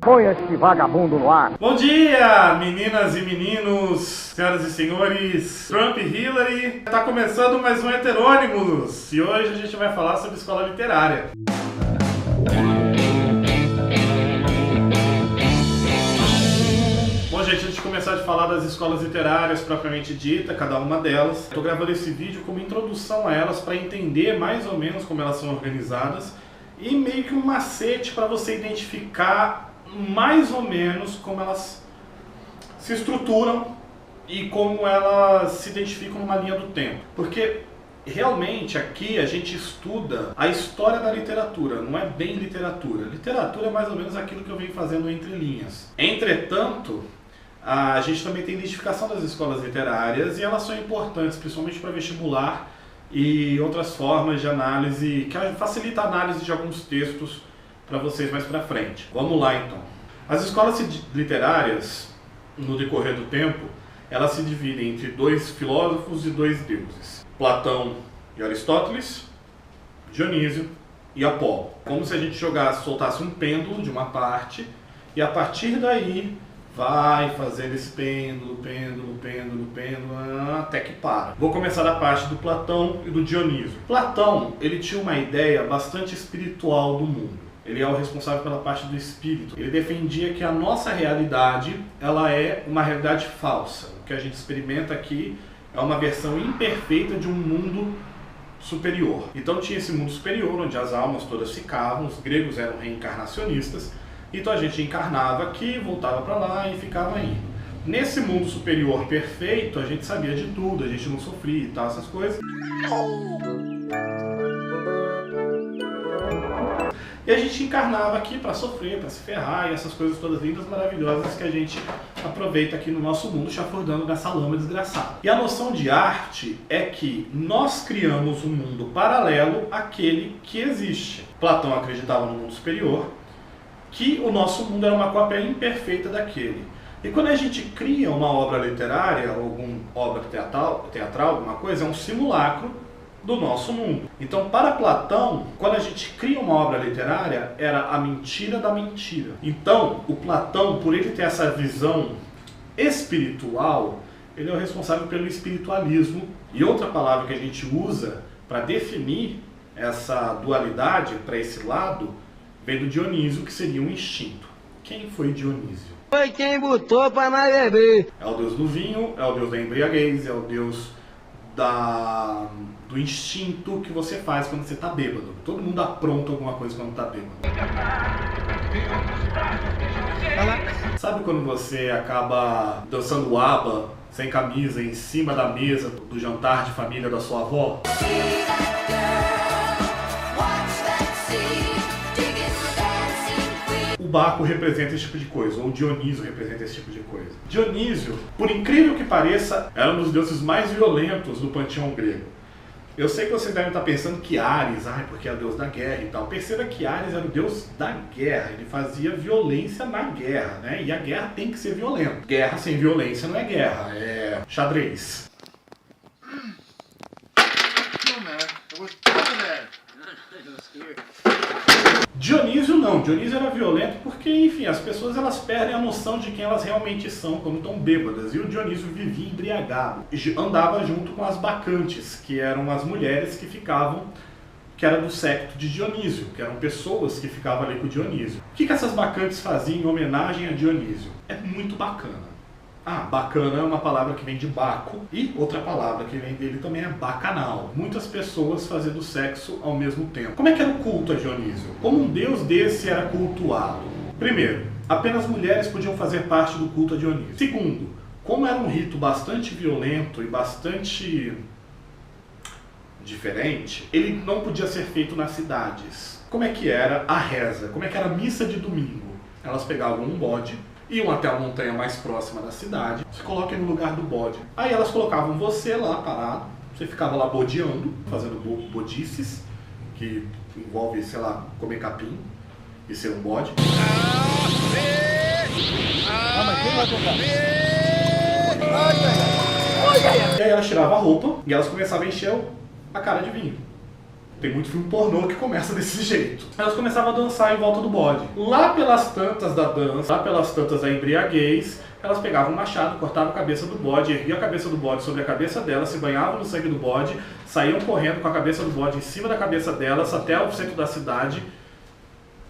Põe este vagabundo no ar. Bom dia, meninas e meninos, senhoras e senhores, Trump e Hillary. Tá começando mais um Heterônimos e hoje a gente vai falar sobre escola literária. Bom, gente, antes de começar a falar das escolas literárias propriamente dita, cada uma delas, estou gravando esse vídeo como introdução a elas para entender mais ou menos como elas são organizadas e meio que um macete para você identificar mais ou menos como elas se estruturam e como elas se identificam numa linha do tempo. Porque realmente aqui a gente estuda a história da literatura, não é bem literatura. Literatura é mais ou menos aquilo que eu venho fazendo entre linhas. Entretanto, a gente também tem identificação das escolas literárias e elas são importantes, principalmente para vestibular e outras formas de análise, que facilita a análise de alguns textos para vocês mais para frente. Vamos lá então. As escolas literárias, no decorrer do tempo, elas se dividem entre dois filósofos e dois deuses. Platão e Aristóteles, Dionísio e Apolo. Como se a gente soltasse um pêndulo de uma parte e a partir daí vai fazendo esse pêndulo, até que para. Vou começar da parte do Platão e do Dionísio. Platão, ele tinha uma ideia bastante espiritual do mundo. Ele é o responsável pela parte do espírito. Ele defendia que a nossa realidade, ela é uma realidade falsa. O que a gente experimenta aqui é uma versão imperfeita de um mundo superior. Então tinha esse mundo superior, onde as almas todas ficavam, os gregos eram reencarnacionistas, então a gente encarnava aqui, voltava para lá e ficava indo. Nesse mundo superior perfeito, a gente sabia de tudo, a gente não sofria e tal, essas coisas. E a gente encarnava aqui para sofrer, para se ferrar e essas coisas todas lindas, maravilhosas que a gente aproveita aqui no nosso mundo, chafurdando nessa lama desgraçada. E a noção de arte é que nós criamos um mundo paralelo àquele que existe. Platão acreditava no mundo superior, que o nosso mundo era uma cópia imperfeita daquele. E quando a gente cria uma obra literária, alguma obra teatral, alguma coisa, é um simulacro do nosso mundo. Então, para Platão, quando a gente cria uma obra literária, era a mentira da mentira. Então, o Platão, por ele ter essa visão espiritual, ele é o responsável pelo espiritualismo. E outra palavra que a gente usa para definir essa dualidade para esse lado, vem do Dionísio, que seria um instinto. Quem foi Dionísio? Foi quem botou para nós beber. É o deus do vinho, é o deus da embriaguez, é o deus do instinto que você faz quando você está bêbado. Todo mundo apronta alguma coisa quando está bêbado. Sabe quando você acaba dançando ABBA sem camisa em cima da mesa do jantar de família da sua avó? O Baco representa esse tipo de coisa, ou Dionísio representa esse tipo de coisa. Dionísio, por incrível que pareça, era um dos deuses mais violentos do panteão grego. Eu sei que vocês devem estar pensando que Ares, porque é o deus da guerra e tal. Perceba que Ares era o deus da guerra, ele fazia violência na guerra, né? E a guerra tem que ser violenta. Guerra sem violência não é guerra, é xadrez. Dionísio não, Dionísio era violento porque, enfim, as pessoas elas perdem a noção de quem elas realmente são quando estão bêbadas. E o Dionísio vivia embriagado, andava junto com as bacantes, que eram as mulheres que era do séquito de Dionísio, que eram pessoas que ficavam ali com Dionísio. O que essas bacantes faziam em homenagem a Dionísio? É muito bacana. Bacana é uma palavra que vem de Baco, e outra palavra que vem dele também é bacanal. Muitas pessoas fazendo sexo ao mesmo tempo. Como é que era o culto a Dionísio? Como um deus desse era cultuado? Primeiro, apenas mulheres podiam fazer parte do culto a Dionísio. Segundo, como era um rito bastante violento e bastante diferente, ele não podia ser feito nas cidades. Como é que era a reza? Como é que era a missa de domingo? Elas pegavam um bode, iam até a montanha mais próxima da cidade, se coloquem no lugar do bode. Aí elas colocavam você lá parado, você ficava lá bodeando, fazendo bodices, que envolve, sei lá, comer capim e ser um bode. Mas quem vai tocar? E aí elas tiravam a roupa e elas começavam a encher a cara de vinho. Tem muito filme pornô que começa desse jeito. Elas começavam a dançar em volta do bode. Lá pelas tantas da dança, lá pelas tantas da embriaguez, elas pegavam um machado, cortavam a cabeça do bode, erguiam a cabeça do bode sobre a cabeça delas, se banhavam no sangue do bode, saíam correndo com a cabeça do bode em cima da cabeça delas até o centro da cidade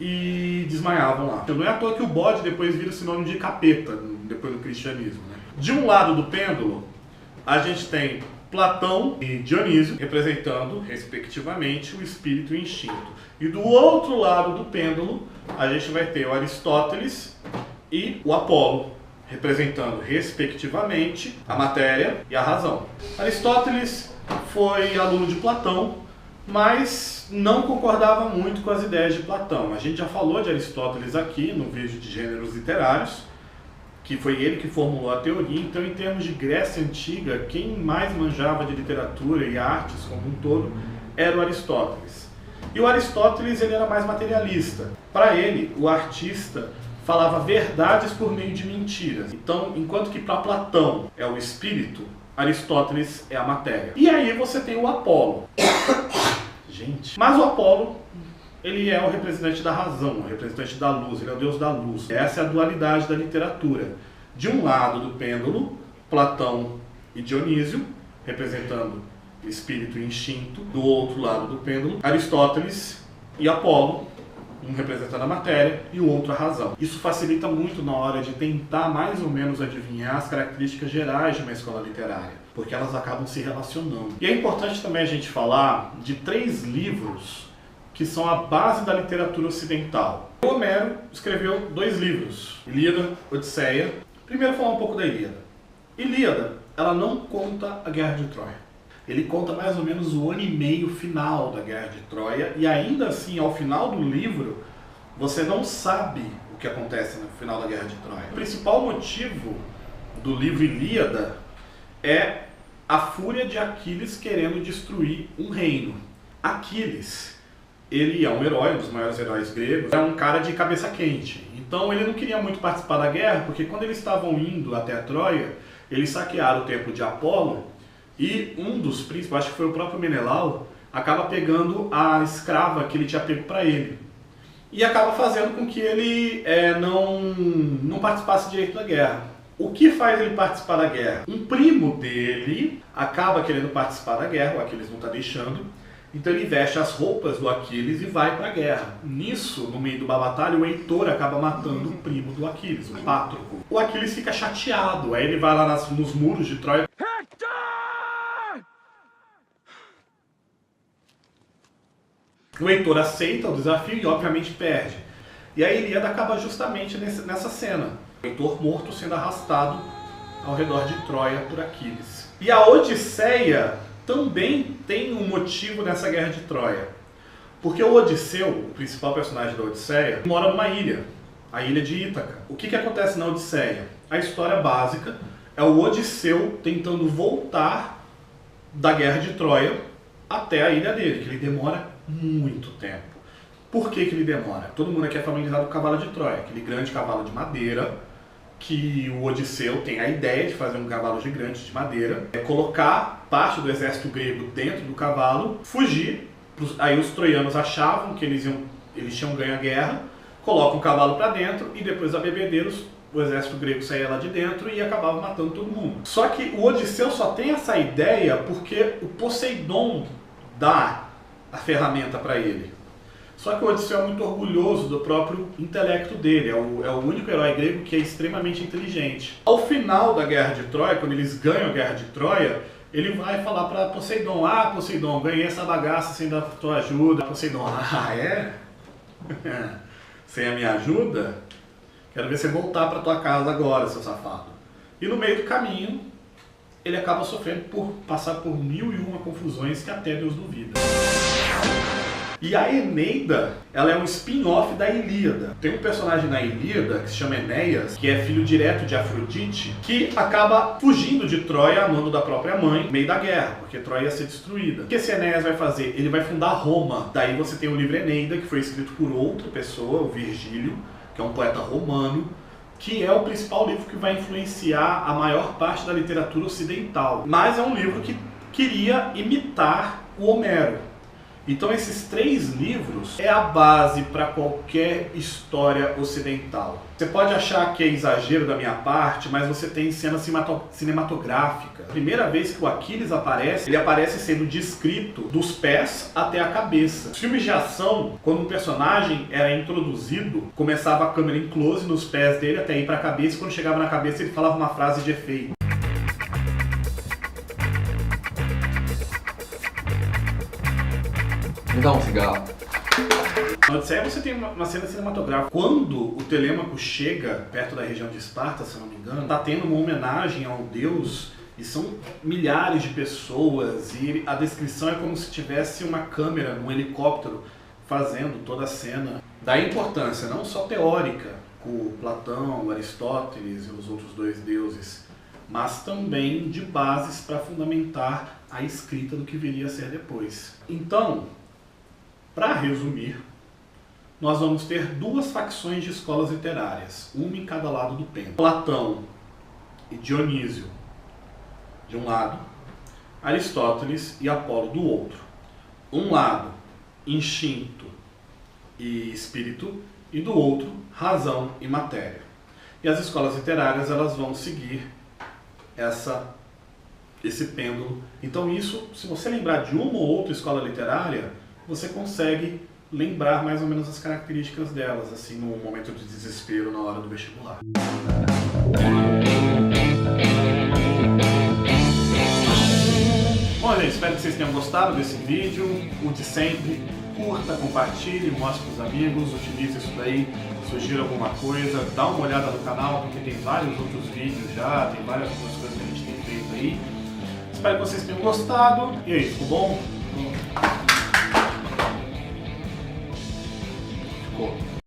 e desmaiavam lá. Não é à toa que o bode depois vira sinônimo de capeta, depois do cristianismo, né? De um lado do pêndulo, a gente tem Platão e Dionísio, representando, respectivamente, o espírito e o instinto. E do outro lado do pêndulo, a gente vai ter o Aristóteles e o Apolo, representando, respectivamente, a matéria e a razão. Aristóteles foi aluno de Platão, mas não concordava muito com as ideias de Platão. A gente já falou de Aristóteles aqui, no vídeo de gêneros literários, que foi ele que formulou a teoria. Então, em termos de Grécia Antiga, quem mais manjava de literatura e artes como um todo era o Aristóteles. E o Aristóteles ele era mais materialista. Para ele, o artista falava verdades por meio de mentiras. Então, enquanto que para Platão é o espírito, Aristóteles é a matéria. E aí você tem o Apolo. Gente. Mas o Apolo, ele é o representante da razão, o representante da luz, ele é o deus da luz. Essa é a dualidade da literatura. De um lado do pêndulo, Platão e Dionísio, representando espírito e instinto. Do outro lado do pêndulo, Aristóteles e Apolo, um representando a matéria e o outro a razão. Isso facilita muito na hora de tentar mais ou menos adivinhar as características gerais de uma escola literária, porque elas acabam se relacionando. E é importante também a gente falar de 3 livros que são a base da literatura ocidental. O Homero escreveu 2 livros, Ilíada, Odisseia. Primeiro falar um pouco da Ilíada. Ilíada, ela não conta a Guerra de Troia. Ele conta mais ou menos o ano e meio final da Guerra de Troia, e ainda assim, ao final do livro, você não sabe o que acontece no final da Guerra de Troia. O principal motivo do livro Ilíada é a fúria de Aquiles querendo destruir um reino. Aquiles, ele é um herói, um dos maiores heróis gregos, é um cara de cabeça quente. Então ele não queria muito participar da guerra, porque quando eles estavam indo até a Troia, eles saquearam o templo de Apolo, e um dos príncipes, acho que foi o próprio Menelau, acaba pegando a escrava que ele tinha pego para ele. E acaba fazendo com que ele não participasse direito da guerra. O que faz ele participar da guerra? Um primo dele acaba querendo participar da guerra, o Aquiles não está deixando. Então ele veste as roupas do Aquiles e vai para a guerra. Nisso, no meio de uma batalha, o Heitor acaba matando o primo do Aquiles, o Pátroco. O Aquiles fica chateado, aí ele vai lá nos muros de Troia. O Heitor aceita o desafio e obviamente perde. E a Ilíada acaba justamente nessa cena. O Heitor morto sendo arrastado ao redor de Troia por Aquiles. E a Odisseia também tem um motivo nessa guerra de Troia. Porque o Odisseu, o principal personagem da Odisseia, mora numa ilha, a ilha de Ítaca. O que acontece na Odisseia? A história básica é o Odisseu tentando voltar da guerra de Troia até a ilha dele, que ele demora muito tempo. Por que ele demora? Todo mundo aqui é familiarizado com o cavalo de Troia, aquele grande cavalo de madeira, que o Odisseu tem a ideia de fazer um cavalo gigante de madeira, colocar parte do exército grego dentro do cavalo, fugir. Aí os troianos achavam que eles tinham ganho a guerra, colocam o cavalo para dentro e depois a bebedeiros o exército grego saía lá de dentro e acabava matando todo mundo. Só que o Odisseu só tem essa ideia porque o Poseidon dá a ferramenta para ele. Só que o Odisseu é muito orgulhoso do próprio intelecto dele, é o único herói grego que é extremamente inteligente. Ao final da Guerra de Troia, quando eles ganham a Guerra de Troia, ele vai falar para Poseidon: ah, Poseidon, ganhei essa bagaça sem a tua ajuda. Poseidon: ah, é? Sem a minha ajuda? Quero ver você voltar para tua casa agora, seu safado. E no meio do caminho, ele acaba sofrendo por passar por 1001 confusões que até Deus duvida. E a Eneida, ela é um spin-off da Ilíada. Tem um personagem na Ilíada que se chama Enéas, que é filho direto de Afrodite, que acaba fugindo de Troia a mando da própria mãe, no meio da guerra, porque Troia ia ser destruída. O que esse Enéas vai fazer? Ele vai fundar Roma. Daí você tem o livro Eneida, que foi escrito por outra pessoa, o Virgílio, que é um poeta romano, que é o principal livro que vai influenciar a maior parte da literatura ocidental. Mas é um livro que queria imitar o Homero. Então esses 3 livros é a base para qualquer história ocidental. Você pode achar que é exagero da minha parte, mas você tem cena cinematográfica. A primeira vez que o Aquiles aparece, ele aparece sendo descrito dos pés até a cabeça. Os filmes de ação, quando um personagem era introduzido, começava a câmera em close nos pés dele até ir para a cabeça, e quando chegava na cabeça ele falava uma frase de efeito. Me dá um cigarro. Na Odisseia você tem uma cena cinematográfica. Quando o Telêmaco chega perto da região de Esparta, se não me engano, está tendo uma homenagem ao deus e são milhares de pessoas e a descrição é como se tivesse uma câmera num helicóptero fazendo toda a cena. Da importância não só teórica, com Platão, Aristóteles e os outros 2 deuses, mas também de bases para fundamentar a escrita do que viria a ser depois. Então, para resumir, nós vamos ter 2 facções de escolas literárias, uma em cada lado do pêndulo. Platão e Dionísio de um lado, Aristóteles e Apolo do outro. Um lado, instinto e espírito, e do outro, razão e matéria. E as escolas literárias elas vão seguir esse pêndulo. Então isso, se você lembrar de uma ou outra escola literária, você consegue lembrar mais ou menos as características delas, assim, no momento de desespero na hora do vestibular. Bom, gente, espero que vocês tenham gostado desse vídeo. O de sempre, curta, compartilhe, mostre para os amigos, utilize isso daí, sugira alguma coisa, dá uma olhada no canal, porque tem vários outros vídeos já, tem várias outras coisas que a gente tem feito aí. Espero que vocês tenham gostado. E aí, ficou bom? Ficou.